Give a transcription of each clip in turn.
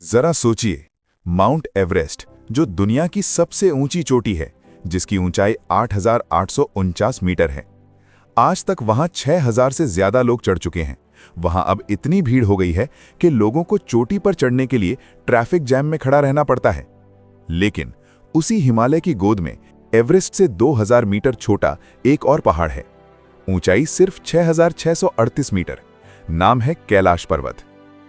जरा सोचिए, mount Everest जो दुनिया की सबसे ऊंची चोटी है, जिसकी ऊंचाई 8,849 मीटर है। आज तक वहां 6,000 से ज्यादा लोग चढ़ चुके हैं। वहां अब इतनी भीड़ हो गई है कि लोगों को चोटी पर चढ़ने के लिए ट्रैफिक जैम में खड़ा रहना पड़ता है। लेकिन उसी हिमालय की गोद में एवरेस्ट से 2,000 मीटर छोटा एक और पहाड़ है। ऊंचाई सिर्फ 6,638 मीटर। नाम है कैलाश पर्वत,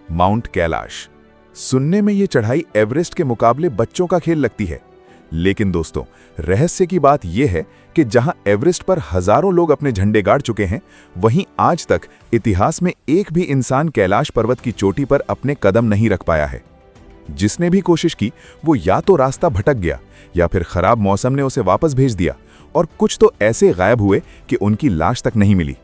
माउंट कैलाश। सुनने में ये चढ़ाई एवरेस्ट के मुकाबले बच्चों का खेल लगती है, लेकिन दोस्तों, रहस्य की बात यह है कि जहां एवरेस्ट पर हजारों लोग अपने झंडे गाड़ चुके हैं, वहीं आज तक इतिहास में एक भी इंसान कैलाश पर्वत की चोटी पर अपने कदम नहीं रख पाया है। जिसने भी कोशिश की, वो या तो रास्ता भटक गया या फिर खराब मौसम ने उसे वापस भेज दिया, और कुछ तो ऐसे गायब हुए कि उनकी लाश तक नहीं मिली।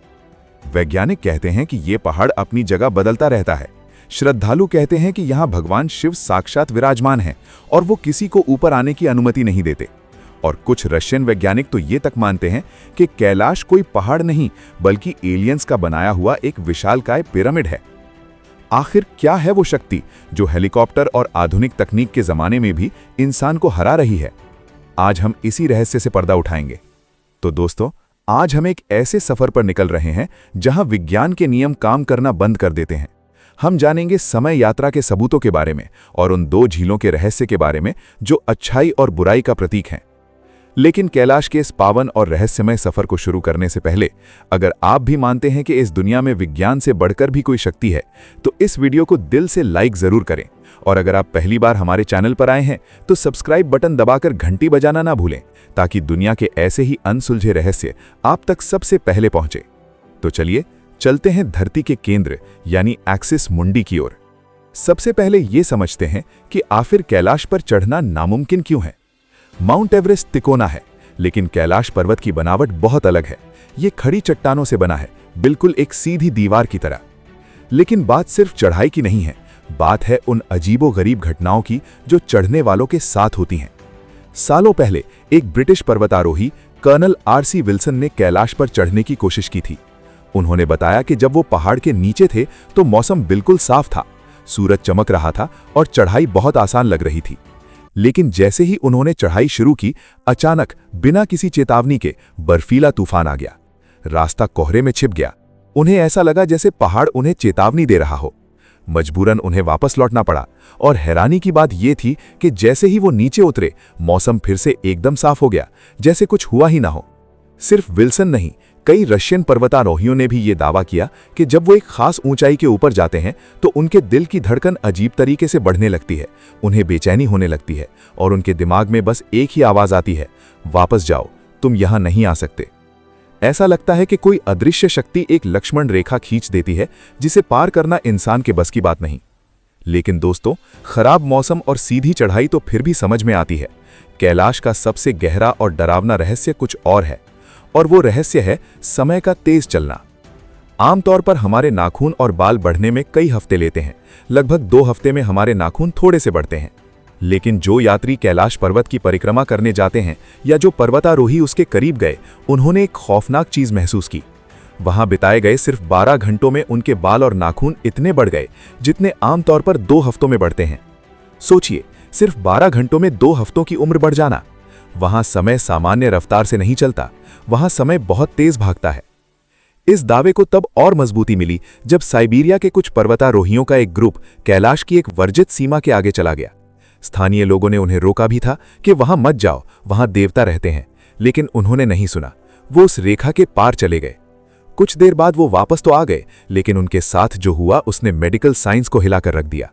वैज्ञानिक कहते हैं कि ये पहाड़ अपनी जगह बदलता रहता है। श्रद्धालु कहते हैं कि यहाँ भगवान शिव साक्षात विराजमान हैं और वो किसी को ऊपर आने की अनुमति नहीं देते। और कुछ रशियन वैज्ञानिक तो ये तक मानते हैं कि कैलाश कोई पहाड़ नहीं, बल्कि एलियंस का बनाया हुआ एक विशालकाय पिरामिड है। आखिर क्या है वो शक्ति जो हेलीकॉप्टर और आधुनिक तकनीक के जमाने में भी इंसान को हरा रही है? आज हम इसी रहस्य से पर्दा उठाएंगे। तो दोस्तों, आज हम एक ऐसे सफर पर निकल रहे हैं जहां विज्ञान के नियम काम करना बंद कर देते हैं। हम जानेंगे समय यात्रा के सबूतों के बारे में और उन दो झीलों के रहस्य के बारे में जो अच्छाई और बुराई का प्रतीक हैं। लेकिन कैलाश के इस पावन और रहस्यमय सफर को शुरू करने से पहले, अगर आप भी मानते हैं कि इस दुनिया में विज्ञान से बढ़कर भी कोई शक्ति है, तो इस वीडियो को दिल से लाइक जरूर करें। और अगर आप पहली बार हमारे चैनल पर आए हैं, तो सब्सक्राइब बटन दबाकर घंटी बजाना ना भूलें, ताकि दुनिया के ऐसे ही अनसुलझे रहस्य आप तक सबसे पहले पहुंचे। तो चलिए चलते हैं धरती के केंद्र यानी एक्सिस मुंडी की ओर। सबसे पहले ये समझते हैं कि आखिर कैलाश पर चढ़ना नामुमकिन क्यों है। माउंट एवरेस्ट तिकोना है, लेकिन कैलाश पर्वत की बनावट बहुत अलग है। ये खड़ी चट्टानों से बना है, बिल्कुल एक सीधी दीवार की तरह। लेकिन बात सिर्फ चढ़ाई की नहीं है, बात है उन अजीबोगरीब घटनाओं की जो चढ़ने वालों के साथ होती हैं। सालों पहले एक ब्रिटिश पर्वतारोही कर्नल आर.सी. विल्सन ने कैलाश पर चढ़ने की कोशिश की थी। उन्होंने बताया कि जब वो पहाड़ के नीचे थे तो मौसम बिल्कुल साफ था, सूरज चमक रहा था और चढ़ाई बहुत आसान लग रही थी। लेकिन जैसे ही उन्होंने चढ़ाई शुरू की, अचानक बिना किसी चेतावनी के बर्फीला तूफान आ गया। रास्ता कोहरे में छिप गया। उन्हें ऐसा लगा जैसे पहाड़ उन्हें चेतावनी दे रहा हो। मजबूरन उन्हें वापस लौटना पड़ा, और हैरानी की बात यह थी कि जैसे ही वो नीचे उतरे, मौसम फिर से एकदम साफ हो गया, जैसे कुछ हुआ ही ना हो। सिर्फ विल्सन नहीं, कई रशियन पर्वतारोहियों ने भी ये दावा किया कि जब वो एक खास ऊंचाई के ऊपर जाते हैं तो उनके दिल की धड़कन अजीब तरीके से बढ़ने लगती है, उन्हें बेचैनी होने लगती है, और उनके दिमाग में बस एक ही आवाज आती है, वापस जाओ, तुम यहां नहीं आ सकते। ऐसा लगता है कि कोई अदृश्य शक्ति एक लक्ष्मण रेखा खींच देती है, जिसे पार करना इंसान के बस की बात नहीं। लेकिन दोस्तों, खराब मौसम और सीधी चढ़ाई तो फिर भी समझ में आती है। कैलाश का सबसे गहरा और डरावना रहस्य कुछ और है, और वो रहस्य है समय का तेज चलना। आमतौर पर हमारे नाखून और बाल बढ़ने में कई हफ्ते लेते हैं। लगभग 2 हफ्ते में हमारे नाखून थोड़े से बढ़ते हैं। लेकिन जो यात्री कैलाश पर्वत की परिक्रमा करने जाते हैं या जो पर्वतारोही उसके करीब गए, उन्होंने एक खौफनाक चीज महसूस की। वहां बिताए गए सिर्फ 12 घंटों में उनके बाल और नाखून इतने बढ़ गए जितने आमतौर पर 2 हफ्तों में बढ़ते हैं। सोचिए, सिर्फ 12 घंटों में 2 हफ्तों की उम्र बढ़ जाना। वहां समय सामान्य रफ्तार से नहीं चलता, वहां समय बहुत तेज भागता है। इस दावे को तब और मजबूती मिली जब साइबेरिया के कुछ पर्वतारोहियों का एक ग्रुप कैलाश की एक वर्जित सीमा के आगे चला गया। स्थानीय लोगों ने उन्हें रोका भी था कि वहां मत जाओ, वहां देवता रहते हैं, लेकिन उन्होंने नहीं सुना। वो उस रेखा के पार चले गए। कुछ देर बाद वो वापस तो आ गए, लेकिन उनके साथ जो हुआ उसने मेडिकल साइंस को हिलाकर रख दिया।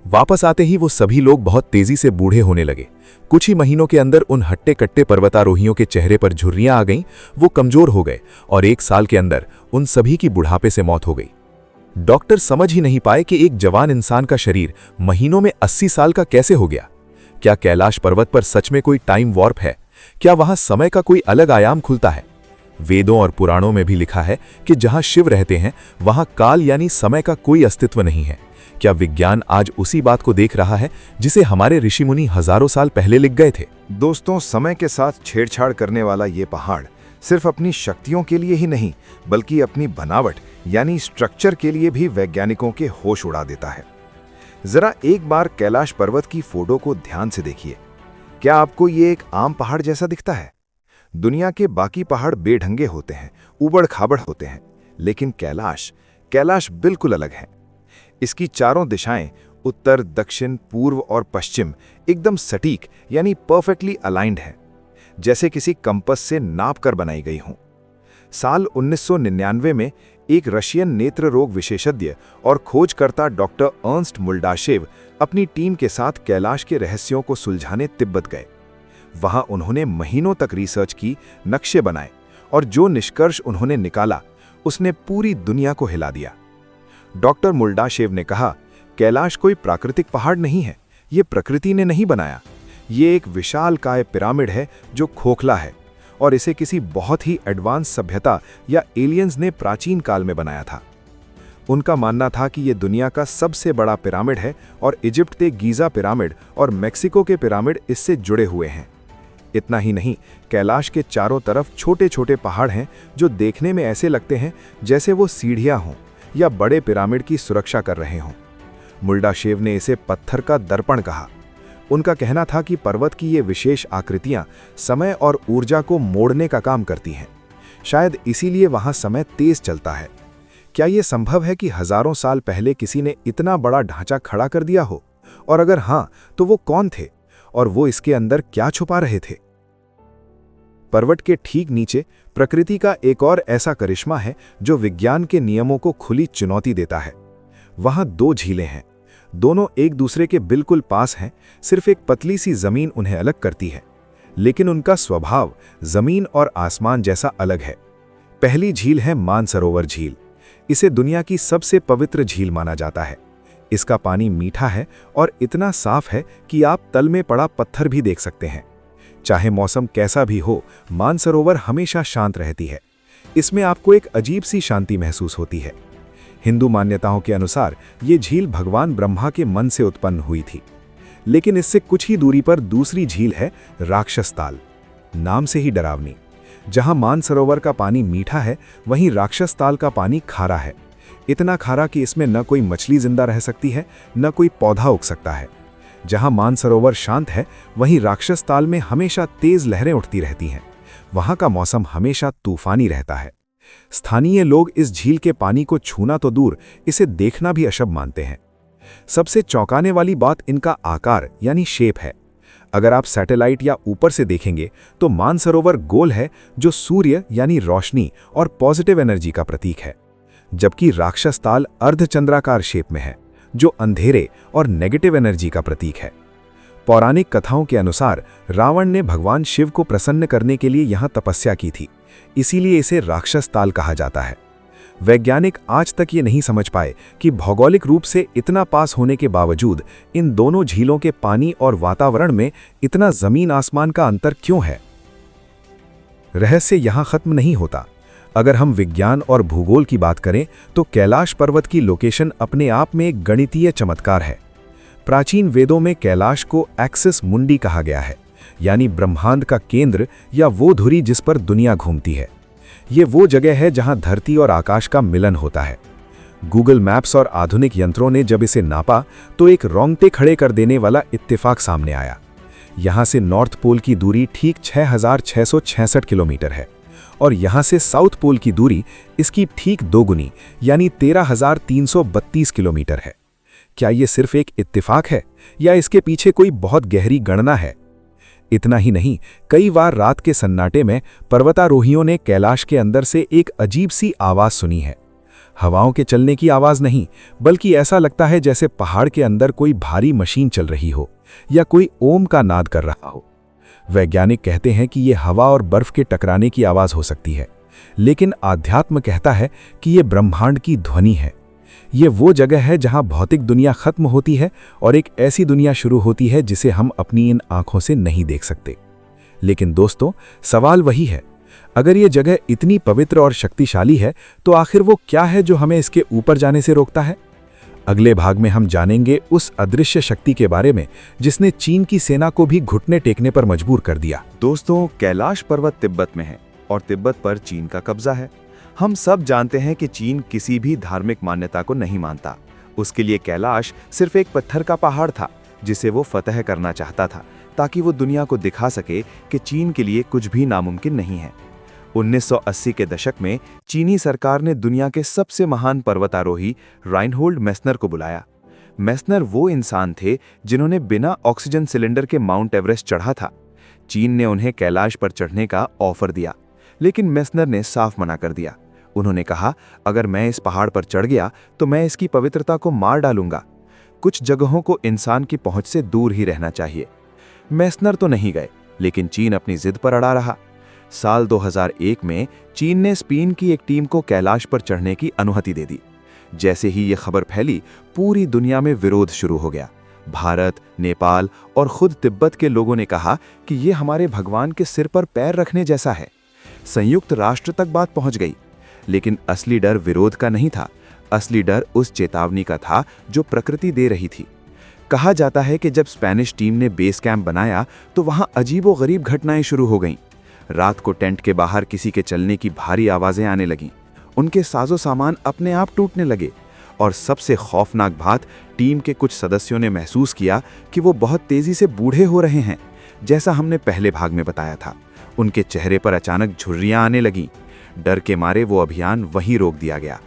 वापस आते ही वो सभी लोग बहुत तेजी से बूढ़े होने लगे। कुछ ही महीनों के अंदर उन हट्टे कट्टे पर्वतारोहियों के चेहरे पर झुर्रियां आ गईं, वो कमजोर हो गए, और 1 साल के अंदर उन सभी की बुढ़ापे से मौत हो गई। डॉक्टर समझ ही नहीं पाए कि एक जवान इंसान का शरीर महीनों में 80 साल का कैसे हो गया। क्या कैलाश पर्वत पर सच में कोई टाइम वॉर्प है? क्या वहां समय का कोई अलग आयाम खुलता है? वेदों और पुराणों में भी लिखा है कि जहां शिव रहते हैं, वहां काल यानी समय का कोई अस्तित्व नहीं है। क्या विज्ञान आज उसी बात को देख रहा है जिसे हमारे ऋषि मुनि हजारों साल पहले लिख गए थे? दोस्तों, समय के साथ छेड़छाड़ करने वाला ये पहाड़ सिर्फ अपनी शक्तियों के लिए ही नहीं, बल्कि अपनी बनावट यानी स्ट्रक्चर के लिए भी वैज्ञानिकों के होश उड़ा देता है। जरा एक बार कैलाश पर्वत की फोटो को ध्यान से देखिए। क्या आपको ये एक आम पहाड़ जैसा दिखता है? दुनिया के बाकी पहाड़ बेढंगे होते हैं, उबड़-खाबड़ होते हैं, लेकिन कैलाश बिल्कुल अलग है। इसकी चारों दिशाएं उत्तर, दक्षिण, पूर्व और पश्चिम एकदम सटीक यानी परफेक्टली अलाइंड है, जैसे किसी कंपस से नाप कर बनाई गई हों। साल 1999 में एक रशियन नेत्र रोग विशेषज्ञ और खोजकर्ता डॉक्टर अर्न्स्ट मुल्डाशेव अपनी टीम के साथ कैलाश के रहस्यों को सुलझाने तिब्बत गए। वहां उन्होंने महीनों तक रिसर्च की, नक्शे बनाए और जो निष्कर्ष उन्होंने निकाला उसने पूरी दुनिया को हिला दिया। डॉक्टर मुल्डाशेव ने कहा, कैलाश कोई प्राकृतिक पहाड़ नहीं है, ये प्रकृति ने नहीं बनाया। ये एक विशालकाय पिरामिड है जो खोखला है और इसे किसी बहुत ही एडवांस सभ्यता या एलियंस ने प्राचीन काल में बनाया था। उनका मानना था कि यह दुनिया का सबसे बड़ा पिरामिड है और इजिप्ट के गीजा पिरामिड और मेक्सिको के पिरामिड इससे जुड़े हुए हैं। इतना ही नहीं, कैलाश के चारों तरफ छोटे छोटे पहाड़ हैं जो देखने में ऐसे लगते हैं जैसे वो सीढ़ियां हों या बड़े पिरामिड की सुरक्षा कर रहे हों। मुल्डाशेव ने इसे पत्थर का दर्पण कहा। उनका कहना था कि पर्वत की ये विशेष आकृतियां समय और ऊर्जा को मोड़ने का काम करती हैं। शायद इसीलिए वहां समय तेज चलता है। क्या ये संभव है कि हजारों साल पहले किसी ने इतना बड़ा ढांचा खड़ा कर दिया हो? और अगर हां, तो वो कौन थे और वो इसके अंदर क्या छुपा रहे थे? पर्वत के ठीक नीचे प्रकृति का एक और ऐसा करिश्मा है जो विज्ञान के नियमों को खुली चुनौती देता है। वहां दो झीलें हैं, दोनों एक दूसरे के बिल्कुल पास हैं, सिर्फ एक पतली सी जमीन उन्हें अलग करती है, लेकिन उनका स्वभाव जमीन और आसमान जैसा अलग है। पहली झील है मानसरोवर झील। इसे दुनिया की सबसे पवित्र झील माना जाता है। इसका पानी मीठा है और इतना साफ है कि आप तल में पड़ा पत्थर भी देख सकते हैं। चाहे मौसम कैसा भी हो, मानसरोवर हमेशा शांत रहती है। इसमें आपको एक अजीब सी शांति महसूस होती है। हिंदू मान्यताओं के अनुसार ये झील भगवान ब्रह्मा के मन से उत्पन्न हुई थी। लेकिन इससे कुछ ही दूरी पर दूसरी झील है राक्षस ताल, नाम से ही डरावनी। जहां मानसरोवर का पानी मीठा है, वहीं राक्षस ताल का पानी खारा है। इतना खारा कि इसमें न कोई मछली जिंदा रह सकती है, न कोई पौधा उग सकता है। जहां मानसरोवर शांत है, वहीं राक्षस ताल में हमेशा तेज लहरें उठती रहती हैं। वहां का मौसम हमेशा तूफानी रहता है। स्थानीय लोग इस झील के पानी को छूना तो दूर, इसे देखना भी अशुभ मानते हैं। सबसे चौंकाने वाली बात इनका आकार यानी शेप है। अगर आप सैटेलाइट या ऊपर से देखेंगे तो मानसरोवर गोल है, जो सूर्य यानी रोशनी और पॉजिटिव एनर्जी का प्रतीक है, जबकि राक्षस ताल अर्धचंद्राकार शेप में है, जो अंधेरे और नेगेटिव एनर्जी का प्रतीक है। पौराणिक कथाओं के अनुसार रावण ने भगवान शिव को प्रसन्न करने के लिए यहां तपस्या की थी, इसीलिए इसे राक्षस ताल कहा जाता है। वैज्ञानिक आज तक ये नहीं समझ पाए कि भौगोलिक रूप से इतना पास होने के बावजूद इन दोनों झीलों के पानी और वातावरण में इतना जमीन आसमान का अंतर क्यों है। रहस्य यहां खत्म नहीं होता। अगर हम विज्ञान और भूगोल की बात करें तो कैलाश पर्वत की लोकेशन अपने आप में एक गणितीय चमत्कार है। प्राचीन वेदों में कैलाश को एक्सिस मुंडी कहा गया है, यानी ब्रह्मांड का केंद्र या वो धुरी जिस पर दुनिया घूमती है। ये वो जगह है जहां धरती और आकाश का मिलन होता है। गूगल मैप्स और आधुनिक यंत्रों ने जब इसे नापा तो एक रोंगटे खड़े कर देने वाला इत्तेफाक सामने आया। यहां से नॉर्थ पोल की दूरी ठीक 6,666 किलोमीटर है और यहां से साउथ पोल की दूरी इसकी ठीक दोगुनी यानी 13,332 किलोमीटर है। क्या ये सिर्फ एक इत्तेफाक है या इसके पीछे कोई बहुत गहरी गणना है? इतना ही नहीं, कई बार रात के सन्नाटे में पर्वतारोहियों ने कैलाश के अंदर से एक अजीब सी आवाज सुनी है। हवाओं के चलने की आवाज नहीं, बल्कि ऐसा लगता है जैसे पहाड़ के अंदर कोई भारी मशीन चल रही हो या कोई ओम का नाद कर रहा हो। वैज्ञानिक कहते हैं कि यह हवा और बर्फ के टकराने की आवाज हो सकती है, लेकिन आध्यात्म कहता है कि यह ब्रह्मांड की ध्वनि है। ये वो जगह है जहां भौतिक दुनिया खत्म होती है और एक ऐसी दुनिया शुरू होती है जिसे हम अपनी इन आंखों से नहीं देख सकते। लेकिन दोस्तों, सवाल वही है, अगर ये जगह इतनी पवित्र और शक्तिशाली है तो आखिर वो क्या है जो हमें इसके ऊपर जाने से रोकता है? अगले भाग में हम जानेंगे उस अदृश्य शक्ति के बारे में जिसने चीन की सेना को भी घुटने टेकने पर मजबूर कर दिया। दोस्तों, कैलाश पर्वत तिब्बत में है और तिब्बत पर चीन का कब्जा है। हम सब जानते हैं कि चीन किसी भी धार्मिक मान्यता को नहीं मानता। उसके लिए कैलाश सिर्फ एक पत्थर का पहाड़ था जिसे वो फतह करना चाहता था, ताकि वो दुनिया को दिखा सके कि चीन के लिए कुछ भी नामुमकिन नहीं है। 1980 के दशक में चीनी सरकार ने दुनिया के सबसे महान पर्वतारोही राइनहोल्ड मेस्नर को बुलाया। मेस्नर वो इंसान थे जिन्होंने बिना ऑक्सीजन सिलेंडर के माउंट एवरेस्ट चढ़ा था। चीन ने उन्हें कैलाश पर चढ़ने का ऑफर दिया, लेकिन मेस्नर ने साफ मना कर दिया। उन्होंने कहा, अगर मैं इस पहाड़ पर चढ़ गया तो मैं इसकी पवित्रता को मार डालूंगा। कुछ जगहों को इंसान की पहुंच से दूर ही रहना चाहिए। मेस्नर तो नहीं गए, लेकिन चीन अपनी जिद पर अड़ा रहा। साल 2001 में चीन ने स्पेन की एक टीम को कैलाश पर चढ़ने की अनुमति दे दी। जैसे ही ये खबर फैली, पूरी दुनिया में विरोध शुरू हो गया। भारत, नेपाल और खुद तिब्बत के लोगों ने कहा कि ये हमारे भगवान के सिर पर पैर रखने जैसा है। संयुक्त राष्ट्र तक बात पहुंच गई। लेकिन असली डर विरोध का नहीं था, असली डर उस चेतावनी का था जो प्रकृति दे रही थी। कहा जाता है कि जब स्पेनिश टीम ने बेस कैंप बनाया तो वहां अजीबोगरीब घटनाएं शुरू हो गईं। रात को टेंट के बाहर किसी के चलने की भारी आवाजें आने लगीं। उनके साजो सामान अपने आप टूटने लगे। और सबसे खौफनाक बात, टीम के कुछ सदस्यों ने महसूस किया कि वो बहुत तेजी से बूढ़े हो रहे हैं, जैसा हमने पहले भाग में बताया था। उनके चेहरे पर अचानक झुर्रियां आने लगीं। डर के मारे वो अभियान वहीं रोक दिया गया।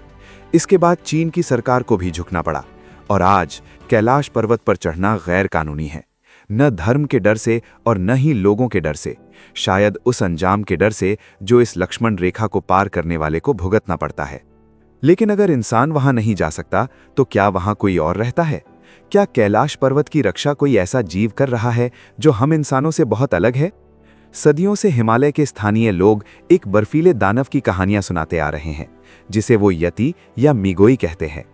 इसके बाद चीन की सरकार को भी झुकना पड़ा और आज कैलाश पर्वत पर चढ़ना गैर कानूनी है। न धर्म के डर से और न ही लोगों के डर से, शायद उस अंजाम के डर से जो इस लक्ष्मण रेखा को पार करने वाले को भुगतना पड़ता है। लेकिन अगर इंसान वहां नहीं जा सकता तो क्या वहां कोई और रहता है? क्या कैलाश पर्वत की रक्षा कोई ऐसा जीव कर रहा है जो हम इंसानों से बहुत अलग है? सदियों से हिमालय के स्थानीय लोग एक बर्फीले दानव की कहानियां सुनाते आ रहे हैं, जिसे वो यति या मिगोई कहते हैं।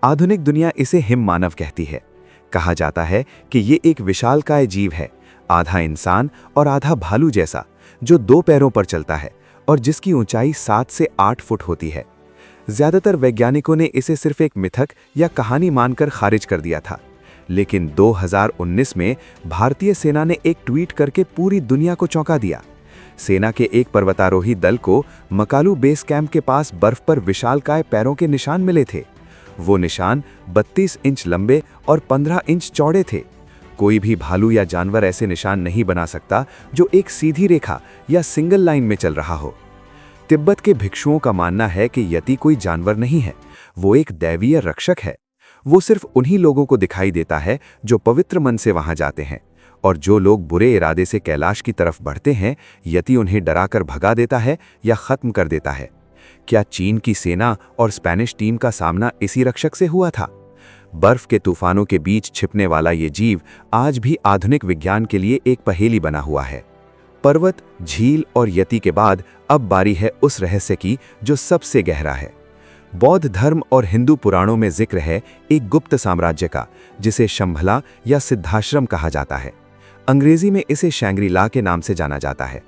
आधुनिक दुनिया इसे हिम मानव कहती है। कहा जाता है कि ये एक विशालकाय जीव है, आधा इंसान और आधा भालू जैसा, जो 2 पैरों पर चलता है और जिसकी ऊंचाई 7 से 8 फुट होती है। ज्यादातर वैज्ञानिकों ने इसे सिर्फ एक मिथक या कहानी मानकर खारिज कर दिया था, लेकिन 2019 में भारतीय सेना ने एक ट्वीट करके पूरी दुनिया को चौंका दिया। सेना के एक पर्वतारोही दल को मकालू बेस कैंप के पास बर्फ पर विशालकाय पैरों के निशान मिले थे। वो निशान 32 इंच लंबे और 15 इंच चौड़े थे। कोई भी भालू या जानवर ऐसे निशान नहीं बना सकता जो एक सीधी रेखा या सिंगल लाइन में चल रहा हो। तिब्बत के भिक्षुओं का मानना है कि यति कोई जानवर नहीं है, वो एक दैवीय रक्षक है। वो सिर्फ उन्हीं लोगों को दिखाई देता है जो पवित्र मन से वहां जाते हैं, और जो लोग बुरे इरादे से कैलाश की तरफ बढ़ते हैं, यति उन्हें डराकर भगा देता है या खत्म कर देता है। क्या चीन की सेना और स्पेनिश टीम का सामना इसी रक्षक से हुआ था? बर्फ के तूफानों के बीच छिपने वाला ये जीव आज भी आधुनिक विज्ञान के लिए एक पहेली बना हुआ है। पर्वत, झील और यति के बाद अब बारी है उस रहस्य की जो सबसे गहरा है। बौद्ध धर्म और हिंदू पुराणों में जिक्र है एक गुप्त साम्राज्य का, जिसे शंभला या सिद्धाश्रम कहा जाता है। अंग्रेजी में इसे शैंग्री-ला के नाम से जाना जाता है।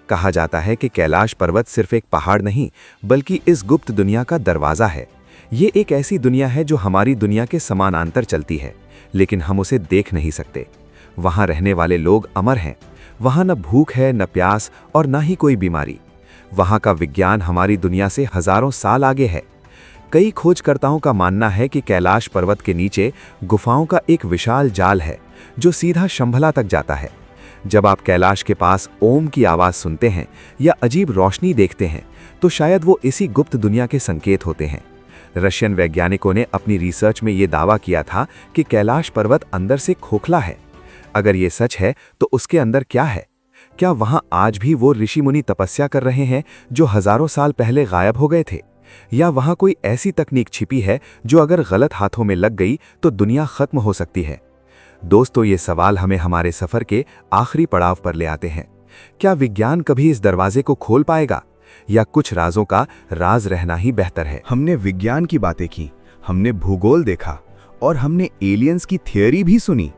कहा जाता है कि कैलाश पर्वत सिर्फ एक पहाड़ नहीं, बल्कि इस गुप्त दुनिया का दरवाजा है। ये एक ऐसी दुनिया है जो हमारी दुनिया के समानांतर चलती है, लेकिन हम उसे देख नहीं सकते। वहां रहने वाले लोग अमर हैं। वहां न भूख है, न प्यास और न ही कोई बीमारी। वहां का विज्ञान हमारी दुनिया से हजारों साल आगे है। कई खोजकर्ताओं का मानना है कि कैलाश पर्वत के नीचे गुफाओं का एक विशाल जाल है जो सीधा शंभला तक जाता है। जब आप कैलाश के पास ओम की आवाज सुनते हैं या अजीब रोशनी देखते हैं, तो शायद वो इसी गुप्त दुनिया के संकेत होते हैं। रशियन वैज्ञानिकों ने अपनी रिसर्च में ये दावा किया था कि कैलाश पर्वत अंदर से खोखला है। अगर ये सच है तो उसके अंदर क्या है? क्या वहां आज भी वो ऋषि मुनि तपस्या कर रहे हैं जो हजारों साल पहले गायब हो गए थे? या वहां कोई ऐसी तकनीक छिपी है जो अगर गलत हाथों में लग गई तो दुनिया खत्म हो सकती है? दोस्तों, ये सवाल हमें हमारे सफर के आखिरी पड़ाव पर ले आते हैं। क्या विज्ञान कभी इस दरवाजे को खोल पाएगा, या कुछ राजों का राज रहना ही बेहतर है? हमने विज्ञान की बातें की, हमने भूगोल देखा और हमने एलियंस की थियरी भी सुनी,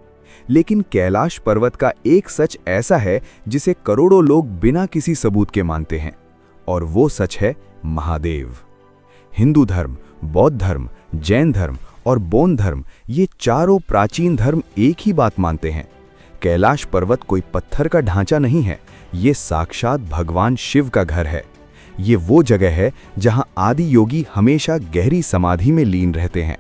लेकिन कैलाश पर्वत का एक सच ऐसा है जिसे करोड़ों लोग बिना किसी सबूत के मानते हैं, और वो सच है महादेव। हिंदू धर्म, बौद्ध धर्म, जैन धर्म और बौन धर्म, ये चारों प्राचीन धर्म एक ही बात मानते हैं। कैलाश पर्वत कोई पत्थर का ढांचा नहीं है, ये साक्षात भगवान शिव का घर है। ये वो जगह है जहां आदि योगी हमेशा गहरी समाधि में लीन रहते हैं।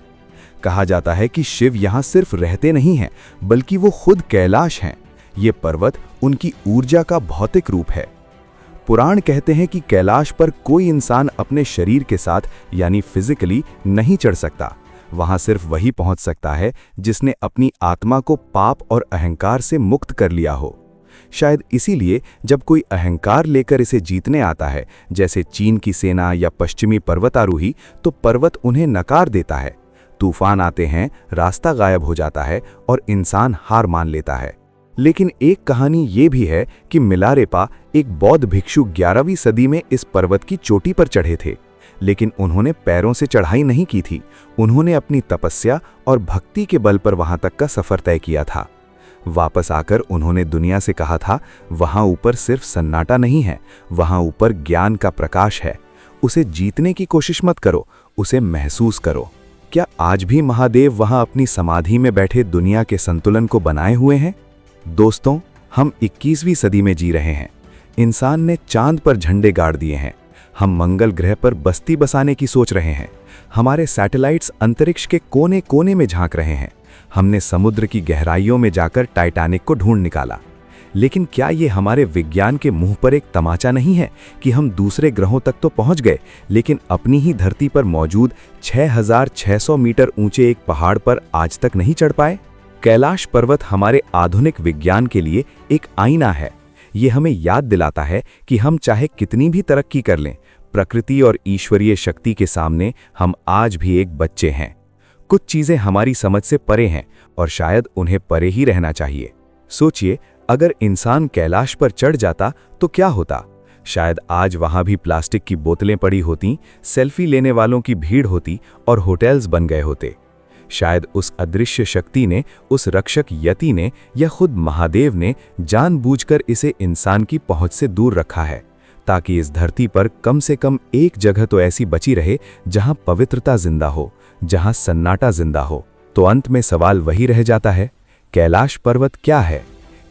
कहा जाता है कि शिव यहाँ सिर्फ रहते नहीं हैं, बल्कि वो खुद कैलाश हैं। ये पर्वत उनकी ऊर्जा का भौतिक रूप है। पुराण कहते हैं कि कैलाश पर कोई इंसान अपने शरीर के साथ यानी फिजिकली नहीं चढ़ सकता। वहां सिर्फ वही पहुंच सकता है जिसने अपनी आत्मा को पाप और अहंकार से मुक्त कर लिया हो। शायद इसीलिए जब कोई अहंकार लेकर इसे जीतने आता है, जैसे चीन की सेना या पश्चिमी पर्वतारोही, तो पर्वत उन्हें नकार देता है। तूफान आते हैं, रास्ता गायब हो जाता है और इंसान हार मान लेता है। लेकिन एक कहानी ये भी है कि मिलारेपा, एक बौद्ध भिक्षु 11वीं सदी में इस पर्वत की चोटी पर चढ़े थे, लेकिन उन्होंने पैरों से चढ़ाई नहीं की थी। उन्होंने अपनी तपस्या और भक्ति के बल पर वहां तक का सफर तय किया था। वापस आकर उन्होंने दुनिया से कहा था, वहां ऊपर सिर्फ सन्नाटा नहीं है, वहां ऊपर ज्ञान का प्रकाश है। उसे जीतने की कोशिश मत करो, उसे महसूस करो। क्या आज भी महादेव वहां अपनी समाधि में बैठे दुनिया के संतुलन को बनाए हुए हैं? दोस्तों, हम 21वीं सदी में जी रहे हैं। इंसान ने चांद पर झंडे गाड़ दिए हैं। हम मंगल ग्रह पर बस्ती बसाने की सोच रहे हैं। हमारे सैटेलाइट्स अंतरिक्ष के कोने कोने में झांक रहे हैं। हमने समुद्र की गहराइयों में जाकर टाइटैनिक को ढूंढ निकाला। लेकिन क्या ये हमारे विज्ञान के मुंह पर एक तमाचा नहीं है कि हम दूसरे ग्रहों तक तो पहुंच गए, लेकिन अपनी ही धरती पर मौजूद 6600 मीटर ऊंचे एक पहाड़ पर आज तक नहीं चढ़ पाए? कैलाश पर्वत हमारे आधुनिक विज्ञान के लिए एक आईना है। ये हमें याद दिलाता है कि हम चाहे कितनी भी तरक्की कर लें, प्रकृति और ईश्वरीय शक्ति के सामने हम आज भी एक बच्चे हैं। कुछ चीजें हमारी समझ से परे हैं और शायद उन्हें परे ही रहना चाहिए। सोचिए, अगर इंसान कैलाश पर चढ़ जाता तो क्या होता? शायद आज वहां भी प्लास्टिक की बोतलें पड़ी होती, सेल्फी लेने वालों की भीड़ होती और होटल्स बन गए होते। शायद उस अदृश्य शक्ति ने, उस रक्षक यति ने या खुद महादेव ने जानबूझकर इसे इंसान की पहुंच से दूर रखा है, ताकि इस धरती पर कम से कम एक जगह तो ऐसी बची रहे जहां पवित्रता जिंदा हो, जहां सन्नाटा जिंदा हो। तो अंत में सवाल वही रह जाता है, कैलाश पर्वत क्या है?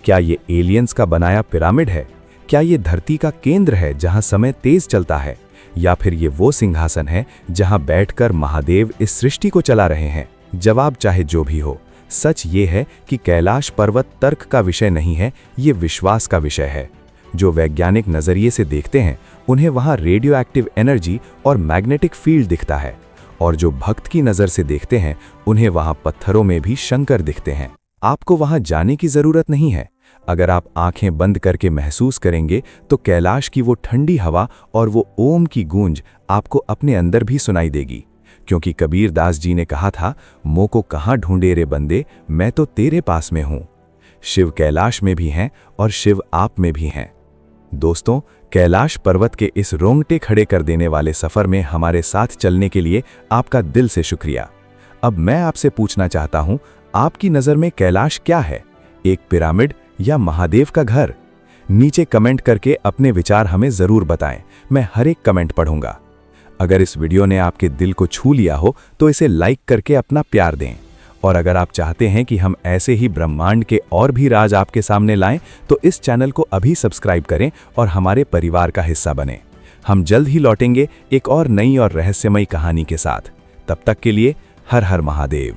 क्या ये एलियंस का बनाया पिरामिड है? क्या ये धरती का केंद्र है जहां समय तेज चलता है? या फिर ये वो सिंहासन है जहां बैठकर महादेव इस सृष्टि को चला रहे हैं? जवाब चाहे जो भी हो, सच ये है कि कैलाश पर्वत तर्क का विषय नहीं है, ये विश्वास का विषय है। जो वैज्ञानिक नजरिए से देखते हैं, उन्हें वहां रेडियो एक्टिव एनर्जी और मैग्नेटिक फील्ड दिखता है, और जो भक्त की नजर से देखते हैं, उन्हें वहां पत्थरों में भी शंकर दिखते हैं। आपको वहां जाने की जरूरत नहीं है। अगर आप आंखें बंद करके महसूस करेंगे तो कैलाश की वो ठंडी हवा और वो ओम की गूंज आपको अपने अंदर भी सुनाई देगी। क्योंकि कबीर दास जी ने कहा था, मो को कहाँ ढूंढे रे बंदे, मैं तो तेरे पास में हूं। शिव कैलाश में भी हैं और शिव आप में भी हैं। दोस्तों, कैलाश पर्वत के इस रोंगटे खड़े कर देने वाले सफर में हमारे साथ चलने के लिए आपका दिल से शुक्रिया। अब मैं आपसे पूछना चाहता हूं, आपकी नजर में कैलाश क्या है? एक पिरामिड या महादेव का घर? नीचे कमेंट करके अपने विचार हमें जरूर बताएं। मैं हर एक कमेंट पढ़ूंगा। अगर इस वीडियो ने आपके दिल को छू लिया हो तो इसे लाइक करके अपना प्यार दें। और अगर आप चाहते हैं कि हम ऐसे ही ब्रह्मांड के और भी राज आपके सामने लाएं, तो इस चैनल को अभी सब्सक्राइब करें और हमारे परिवार का हिस्सा बनें। हम जल्द ही लौटेंगे एक और नई और रहस्यमयी कहानी के साथ। तब तक के लिए हर हर महादेव।